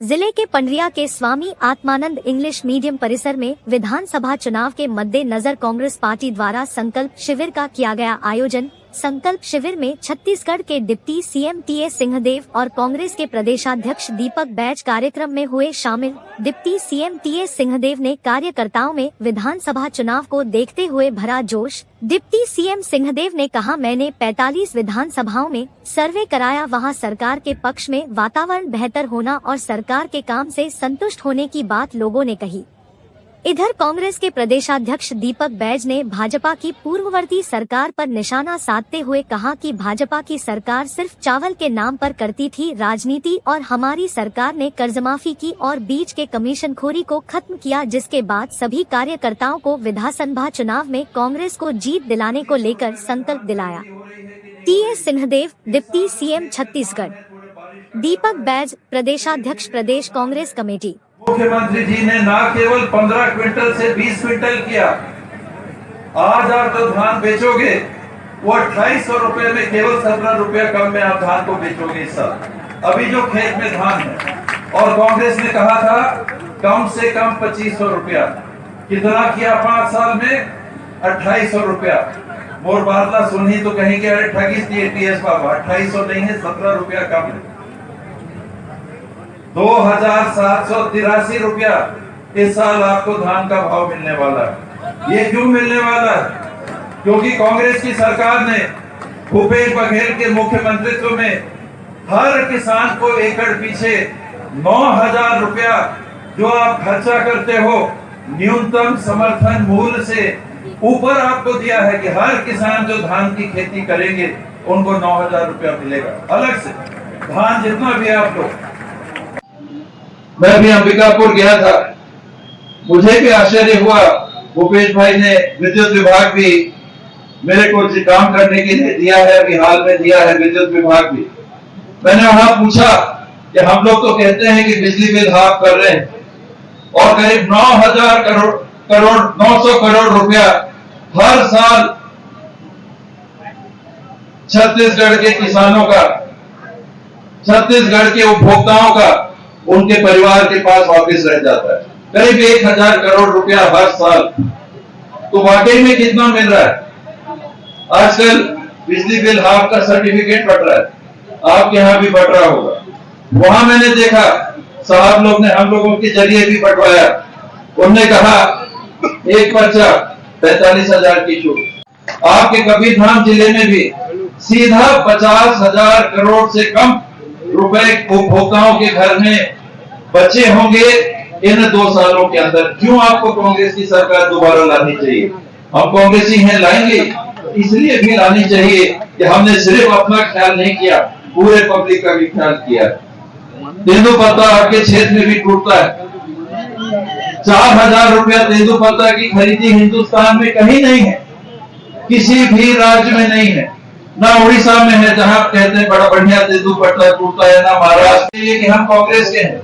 जिले के पंडरिया के स्वामी आत्मानंद इंग्लिश मीडियम परिसर में विधानसभा चुनाव के मद्देनजर कांग्रेस पार्टी द्वारा संकल्प शिविर का किया गया आयोजन। संकल्प शिविर में छत्तीसगढ़ के डिप्टी सीएम टीएस सिंहदेव और कांग्रेस के प्रदेशाध्यक्ष दीपक बैज कार्यक्रम में हुए शामिल। डिप्टी सीएम टीएस सिंहदेव ने कार्यकर्ताओं में विधानसभा चुनाव को देखते हुए भरा जोश। डिप्टी सीएम सिंहदेव ने कहा, मैंने 45 विधानसभाओं में सर्वे कराया, वहां सरकार के पक्ष में वातावरण बेहतर होना और सरकार के काम से संतुष्ट होने की बात लोगों ने कही। इधर कांग्रेस के प्रदेशाध्यक्ष दीपक बैज ने भाजपा की पूर्ववर्ती सरकार पर निशाना साधते हुए कहा कि भाजपा की सरकार सिर्फ चावल के नाम पर करती थी राजनीति और हमारी सरकार ने कर्जमाफी की और बीच के कमीशनखोरी को खत्म किया, जिसके बाद सभी कार्यकर्ताओं को विधानसभा चुनाव में कांग्रेस को जीत दिलाने को लेकर संकल्प दिलाया। TS Singhdeo, deputy CM Chhattisgarh. Deepak Baij, प्रदेशाध्यक्ष प्रदेश कांग्रेस कमेटी। मुख्यमंत्री जी ने ना केवल 15 क्विंटल से 20 क्विंटल किया, आज आप जो धान बेचोगे वो 2800 रुपए में केवल 17 रुपया कम में आप धान को बेचोगे इस साल, अभी जो खेत में धान है। और कांग्रेस ने कहा था कम से कम 2500 रुपया, कितना किया 5 साल में 2800 रुपया। मोर बातला सुनी तो कहेंगे अरे ठगी दिए टीएस बाबा, 2800 नहीं है 17 रुपया कम है। 2783 रुपया इस साल आपको धान का भाव मिलने वाला है। ये क्यों मिलने वाला है? क्योंकि कांग्रेस की सरकार ने भूपेश बघेल के मुख्यमंत्रित्व में हर किसान को एकड़ पीछे 9000 रुपया जो आप खर्चा करते हो न्यूनतम समर्थन मूल्य से ऊपर आपको दिया है कि हर किसान जो धान की खेती करेंगे उनको 9000 रुपया मिलेगा अलग से, धान जितना भी आप लोग। मैं भी अंबिकापुर गया था, मुझे भी आश्चर्य हुआ। भूपेश भाई ने विद्युत विभाग भी मेरे को काम करने के लिए दिया है, अभी हाल में दिया है विद्युत विभाग भी। मैंने वहां पूछा कि हम लोग तो कहते हैं कि बिजली बिल हाफ कर रहे हैं और करीब 900 करोड़ रुपया हर साल छत्तीसगढ़ के किसानों का, छत्तीसगढ़ के उपभोक्ताओं का, उनके परिवार के पास वापस रह जाता है। करीब 1000 करोड़ रुपया हर साल। तो वाकई में कितना मिल रहा है? आजकल बिजली बिल हाफ का सर्टिफिकेट बट रहा है, आपके यहाँ भी बट रहा होगा। वहां मैंने देखा साहब लोग ने हम लोगों के जरिए भी बंटवाया, उन्होंने कहा एक पर्चा 45,000 की छूट। आपके कबीरधाम जिले में भी सीधा 50,000 करोड़ से कम रुपए उपभोक्ताओं के घर में बचे होंगे इन 2 सालों के अंदर। क्यों आपको कांग्रेस की सरकार दोबारा लानी चाहिए? हम कांग्रेसी हैं, लाएंगे, इसलिए भी लानी चाहिए कि हमने सिर्फ अपना ख्याल नहीं किया, पूरे पब्लिक का भी ख्याल किया। तेंदुपत्ता आपके क्षेत्र में भी टूटता है। 4000 रुपया तेंदुपत्ता की खरीदी हिंदुस्तान में कहीं नहीं है, किसी भी राज्य में नहीं है, ना उड़ीसा में है जहां कहते हैं बड़ा बढ़िया तेंदुपत्ता टूटता है, ना महाराष्ट्र। ये कि हम कांग्रेस के हैं,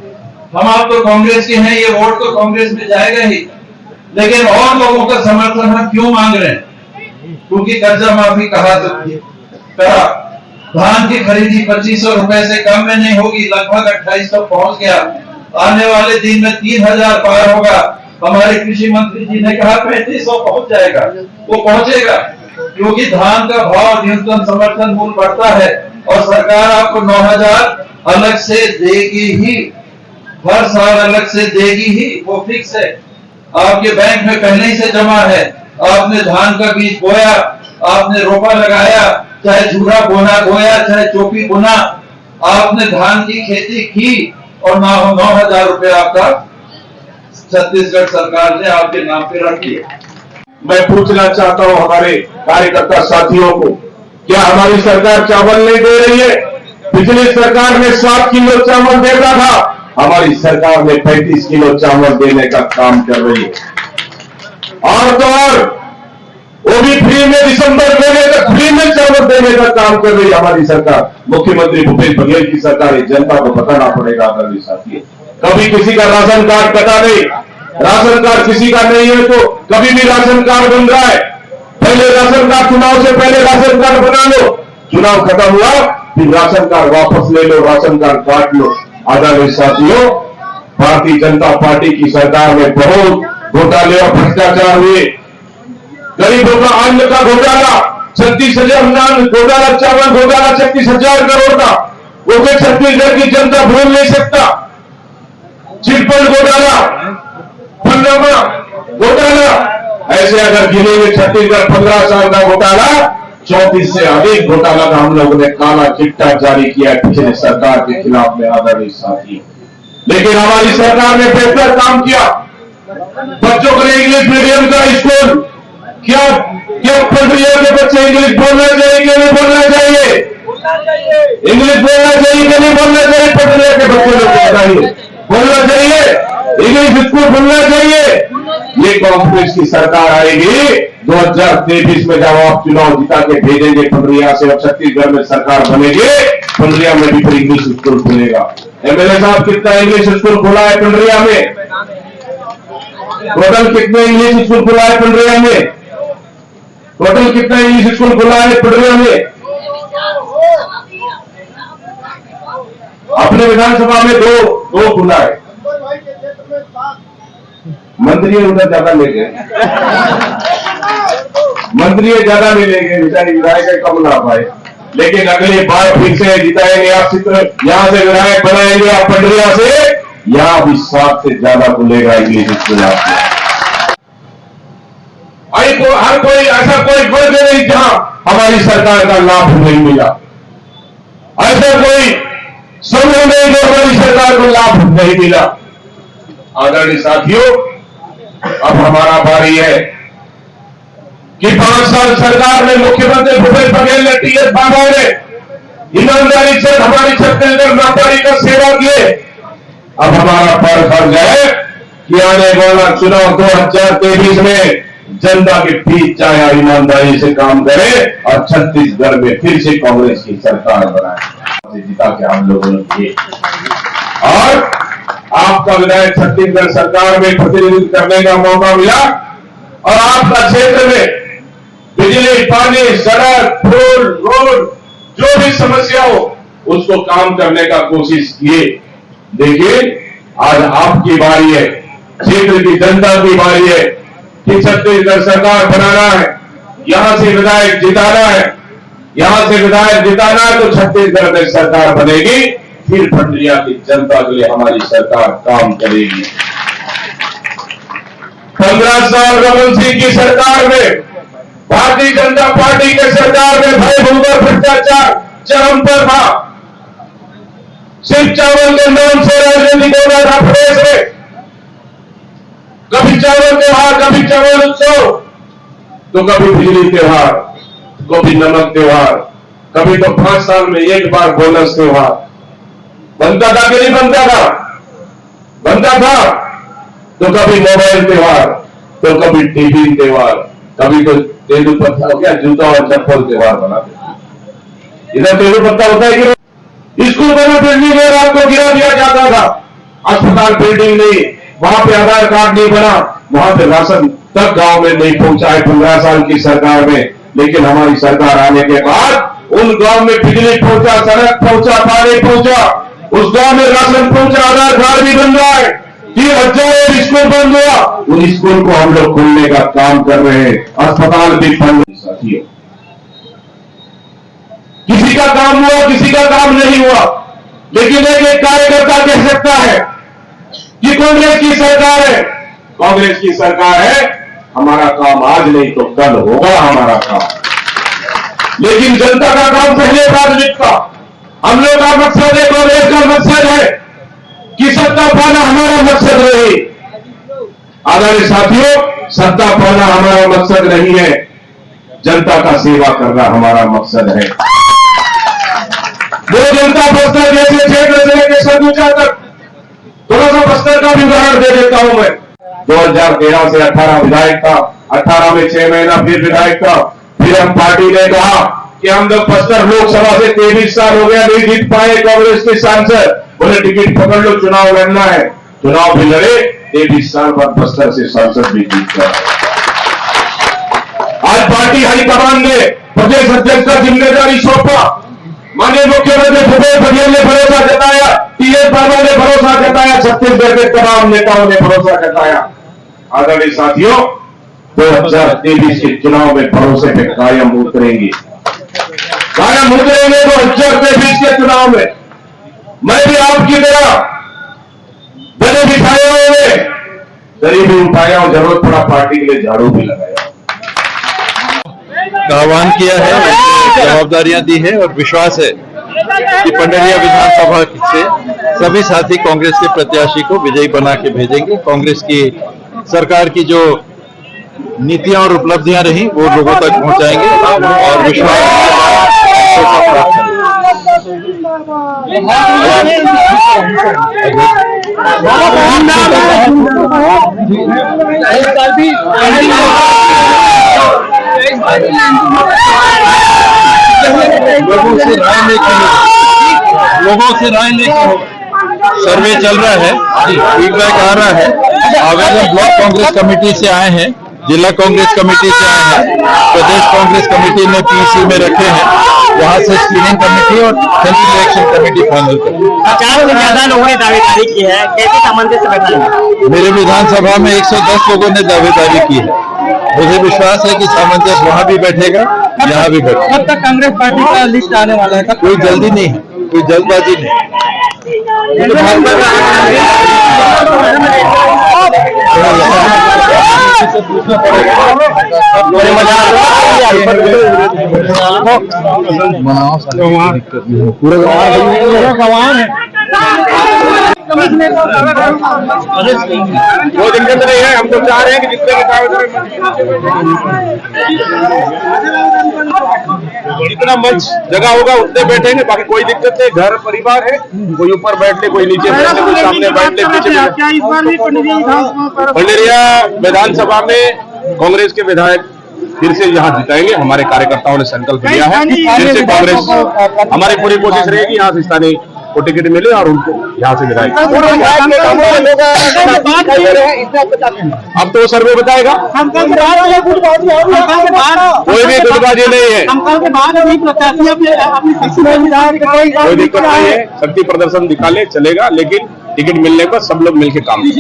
हम आप तो कांग्रेस के हैं, ये वोट तो कांग्रेस में जाएगा ही। लेकिन और लोगों का समर्थन हम क्यों मांग रहे हैं? क्योंकि कर्जा माफी कहा तो करा, धान की खरीदी 2500 रुपए से कम में नहीं होगी, लगभग 2800 पहुंच गया। आने वाले दिन में 3000 पार होगा। हमारे कृषि मंत्री जी ने कहा 3500 पहुंच जाएगा, वो पहुंचेगा क्योंकि धान का भाव न्यूनतम समर्थन मूल्य बढ़ता है और सरकार आपको 9000 अलग से देगी ही, हर साल अलग से देगी ही, वो फिक्स है। आपके बैंक में पहले ही से जमा है, आपने धान का बीज बोया, आपने रोपा लगाया, चाहे झूरा बोना बोया, चाहे चोपी बोना, आपने धान की खेती की और 9000 रुपया आपका छत्तीसगढ़ सरकार ने आपके नाम पे रख दिया। मैं पूछना चाहता हूं हमारे कार्यकर्ता साथियों को, क्या हमारी सरकार चावल नहीं दे रही है? पिछली सरकार में 7 किलो चावल देता था, हमारी सरकार में 35 किलो चावल देने का काम कर रही है। और तो और वो भी फ्री में दिसंबर महीने तक फ्री में चावल देने का काम कर रही है हमारी सरकार, मुख्यमंत्री भूपेश बघेल की सरकार। जनता को बताना पड़ेगा आदरणीय साथियों, कभी किसी का राशन कार्ड कटा नहीं, राशन कार्ड किसी का नहीं है तो कभी भी राशन कार्ड बन रहा है। पहले राशन कार्ड, चुनाव से पहले राशन कार्ड बना लो, चुनाव खत्म हुआ फिर राशन कार्ड वापस ले लो, राशन कार्ड काट लो। आदरणीय साथियों, भारतीय जनता पार्टी की सरकार में बहुत घोटाले और भ्रष्टाचार हुए। गरीबों का अन्न का घोटाला 36,000 घोटाला, चावल घोटाला 36,000 करोड़ का, वो भी छत्तीसगढ़ की जनता भूल नहीं सकता। चिटफंड घोटाला, पन्नामा घोटाला, ऐसे अगर गिनेंगे छत्तीसगढ़ 15 साल का घोटाला, 34 से अधिक घोटाला का हम लोगों ने काला चिट्ठा जारी किया पिछले सरकार के खिलाफ में आदरणीय साथी। लेकिन हमारी सरकार ने बेहतर काम किया। बच्चों के लिए इंग्लिश मीडियम का स्कूल, क्या प्रक्रिया के बच्चे इंग्लिश बोलना चाहिए कि नहीं बोलना चाहिए? इंग्लिश बोलना चाहिए कि नहीं बोलना चाहिए? प्रक्रिया के बच्चे लोग बताइए, बोलना चाहिए, इंग्लिश स्कूल बोलना चाहिए। ये कांग्रेस की सरकार आएगी 2023 में, जब आप चुनाव जिता के भेजेंगे पंडरिया से और छत्तीसगढ़ में सरकार बनेगी, पंडरिया में भी फिर इंग्लिश स्कूल खुलेगा। एमएलए साहब, कितना इंग्लिश स्कूल खुला है पंडरिया में? टोटल कितने इंग्लिश स्कूल खुला है पंडरिया में? टोटल कितना इंग्लिश स्कूल खुला है पंडरिया में? अपने विधानसभा में दो खुला है। मंत्री उधर ज्यादा ले गए, मंत्री ज्यादा नहीं ले गए, बेचारी विधायक कम ना पाए। लेकिन अगली बार फिर से जिताएंगे आप, चित्र यहां से विधायक बनाएंगे आप पंडरिया से, यहां भी 7 से ज्यादा खुलेगा इंग्लिश स्कूल आपको। हर कोई ऐसा कोई वर्ग नहीं जहां हमारी सरकार का लाभ नहीं मिला, ऐसा कोई समूह नहीं जो हमारी सरकार को लाभ नहीं मिला। आदरणीय साथियों, अब हमारा बारी है कि 5 साल सरकार में मुख्यमंत्री भूपेश बघेल ने, टीएस बाबा ने ईमानदारी से हमारी छत्तीसगढ़ व्यापारी का सेवा किए। अब हमारा फर्ज है कि आने वाला चुनाव 2023 में जनता के बीच चाहे ईमानदारी से काम करे और छत्तीसगढ़ में फिर से कांग्रेस की सरकार बनाए, जिता के हम लोगों ने किए। और आपका विधायक छत्तीसगढ़ सरकार में प्रतिनिधित्व करने का मौका मिला और आपका क्षेत्र में बिजली, पानी, सड़क, पुल, रोड, जो भी समस्या हो उसको काम करने का कोशिश किए। देखिए, आज आपकी बारी है, क्षेत्र की जनता की बारी है कि छत्तीसगढ़ सरकार बनाना है, यहां से विधायक जिताना है। यहां से विधायक जिताना है तो छत्तीसगढ़ में सरकार बनेगी, फिर पंडरिया की जनता के लिए हमारी सरकार काम करेगी। 15 साल रमन सिंह की सरकार में, भारतीय जनता पार्टी के सरकार में भय भूखर भ्रष्टाचार चरम पर था। सिर्फ चावल के नाम से राजनीति हो रहा था प्रदेश में। कभी चावल त्योहार, कभी चावल उत्सव, तो कभी बिजली त्योहार, कभी नमक त्योहार, कभी तो 5 साल में एक बार बोनस त्योहार। बनता था कि नहीं बनता था? बनता था। तो कभी मोबाइल त्योहार, तो कभी टीवी त्योहार, कभी तो तेलू पत्ता हो गया, जूता और चप्पल त्योहार बनाते। इधर तेलू पत्ता होता है कि स्कूल बना, बिल्डिंग में रात को गिरा दिया जाता था। अस्पताल बिल्डिंग नहीं, वहां पे आधार कार्ड नहीं बना, वहां पे राशन तक गांव में नहीं पहुंचा है 15 साल की सरकार में। लेकिन हमारी सरकार आने के बाद उन गांव में बिजली पहुंचा, सड़क पहुंचा, पानी पहुंचा, उस गांव में राशन पहुंचा, आधार कार्ड भी बन रहा है। 3,000 स्कूल बन गया, उन स्कूल को हम लोग खोलने का काम कर रहे हैं, अस्पताल भी बन। साथियों, किसी का काम हुआ, किसी का काम नहीं हुआ, लेकिन एक कार्यकर्ता कह सकता है कि कांग्रेस की सरकार है, कांग्रेस की सरकार है, हमारा काम आज नहीं तो कल होगा हमारा काम। लेकिन जनता का काम पहले राजनीति का, हम लोग का मकसद है, कांग्रेस का मकसद है कि सत्ता पाना हमारा मकसद रहे। आदरणीय साथियों, सत्ता पाना हमारा मकसद नहीं है, जनता का सेवा करना हमारा मकसद है। वो जनता बस्तर जैसे क्षेत्र से लेकर सरगुजा तक, थोड़ा सा बस्तर का भी उदाहरण दे देता हूं मैं। 2013 से 18 विधायक था, 18 में 6 महीना फिर विधायक था। फिर हम पार्टी ने कहा कि हम लोग बस्तर लोकसभा से 23 साल हो गया नहीं जीत पाए कांग्रेस के सांसद, बोले टिकट पकड़ लो, चुनाव लड़ना है। चुनाव भी लड़े, 23 साल बाद बस्तर से सांसद भी जीत गए। आज पार्टी हाईकमान ने प्रदेश अध्यक्ष का जिम्मेदारी सौंपा, माननीय मुख्यमंत्री भूपेश बघेल ने भरोसा जताया टीएस बाबा ने भरोसा जताया, छत्तीसगढ़ के तमाम नेताओं ने भरोसा जताया। आदरणीय साथियों, 2023 के चुनाव में भरोसे पे कायम उतरेंगे 2023 के चुनाव में। मैं भी आपकी तरह बड़े बिठाया हुए गरीबी उठाया और जरूरत पड़ा पार्टी के लिए झाड़ू भी लगाया। आह्वान किया है, जवाबदारियां दी है और विश्वास है कि पंडरिया विधानसभा से सभी साथी कांग्रेस के प्रत्याशी को विजयी बना के भेजेंगे। कांग्रेस की सरकार की जो नीतियां और उपलब्धियां रही वो लोगों तक पहुंचाएंगे और विश्वास लोगों से राय लेके सर्वे चल रहा है, फीडबैक आ रहा है। आवेदन ब्लॉक कांग्रेस कमेटी से आए हैं, जिला कांग्रेस कमेटी से आए हैं, प्रदेश कांग्रेस कमेटी ने पीसी में रखे हैं, वहां से स्क्रीनिंग कमेटी और सेंट्रल इलेक्शन कमेटी फाइनल कर। 50 से ज्यादा लोगों ने दावेदारी की है, कैसे सामंजस्य बैठाएंगे? मेरे विधानसभा में 110 लोगों ने दावेदारी की है। मुझे विश्वास है कि सामंजस्य वहां भी बैठेगा, यहाँ भी बैठेगा। कब तक कांग्रेस पार्टी का लिस्ट आने वाला है? कोई जल्दी नहीं है, कोई जल्दबाजी नहीं। कोई दिक्कत नहीं है, हम तो चाह रहे हैं कि जितने जितना मंच जगह होगा उतने बैठेंगे, बाकी कोई दिक्कत नहीं। घर परिवार है, कोई ऊपर बैठ ले, कोई नीचे बैठ ले, कोई सामने बैठ ले, पीछे पंडरिया विधानसभा में कांग्रेस के विधायक फिर से यहाँ जिताएंगे। हमारे कार्यकर्ताओं ने संकल्प लिया है, फिर से कांग्रेस, हमारी पूरी कोशिश रहेगी यहाँ से स्थानीय को टिकट मिले और उनको यहाँ से विधायक। अब तो सर्वे बताएगा, कोई भी गुटबाजी नहीं है, कोई दिक्कत नहीं है। शक्ति प्रदर्शन दिखा ले चलेगा, लेकिन टिकट मिलने पर सब लोग मिलकर काम करें।